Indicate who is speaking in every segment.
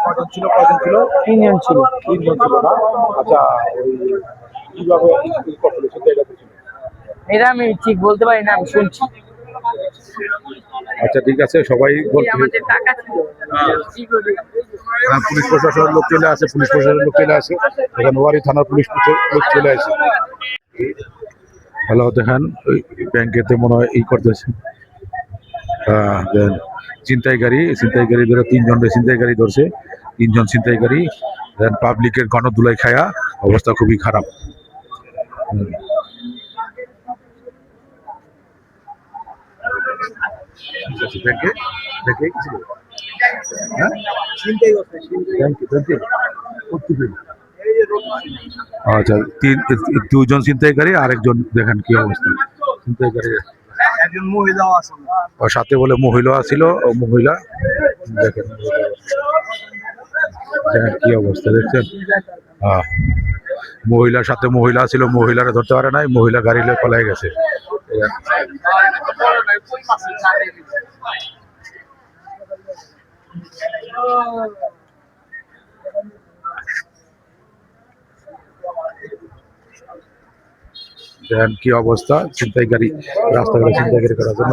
Speaker 1: কজন ছিল? তিনজন ছিল। তিনজন ছিল না? আচ্ছা, ওই কিভাবে
Speaker 2: এটা আমি ঠিক বলতে পারি না, আমি শুনছি।
Speaker 1: আচ্ছা ঠিক আছে, সবাই বলছে পুলিশ প্রশাসনের লোক চলে আসে, পুলিশ প্রশাসনের লোক চলে আসে, এখানে নোয়ারি থানার পুলিশ লোক চলে আসে। হ্যালো, দেখেন ওই ব্যাংকেতে মনে হয় এই করতেছে ছিনতাইকারী ধরে তিনজনের ছিনতাইকারী ধরছে, তিনজন ছিনতাইকারী। পাবলিকের গণধুলাই খায়া অবস্থা খুবই খারাপ। আচ্ছা, দুজন ছিনতাইকারী, আরেকজন দেখেন কি অবস্থা ছিনতাইকারী।
Speaker 3: একজন মহিলাও আছে,
Speaker 1: সাথে বলে মহিলা ছিল, মহিলা দেখেন দেখেন কি অবস্থা দেখছেন। মহিলার সাথে মহিলা ছিল, মহিলারা ধরতে পারে নাই, মহিলা গাড়ি নিয়ে পলাই গেছে। দেখেন কি অবস্থা, ছিনতাইকারী রাস্তাঘাটে ছিনতাইকারী করার জন্য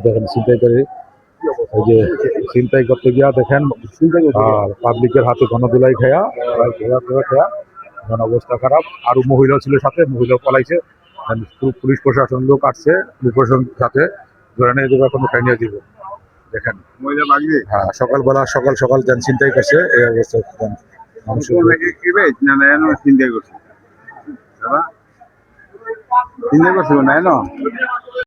Speaker 1: দেখেন ছিনতাইকারী ওই যে ছিনতাই করতে গিয়া দেখেন পাবলিকের হাতে গণধুলাই খেয়া এখন অবস্থা খারাপ। আরো মহিলা ছিল সাথে, মহিলা পলাইছে। পুলিশ প্রশাসন লোক আসছে, পুলিশ প্রশাসন সাথে ধরে নিয়ে যাবে, এখন উঠাই নিয়ে দিব। দেখেন হ্যাঁ, সকালবেলা সকাল সকাল দেন ছিনতাই করছে, এই অবস্থা
Speaker 3: চিন্তা করছে না।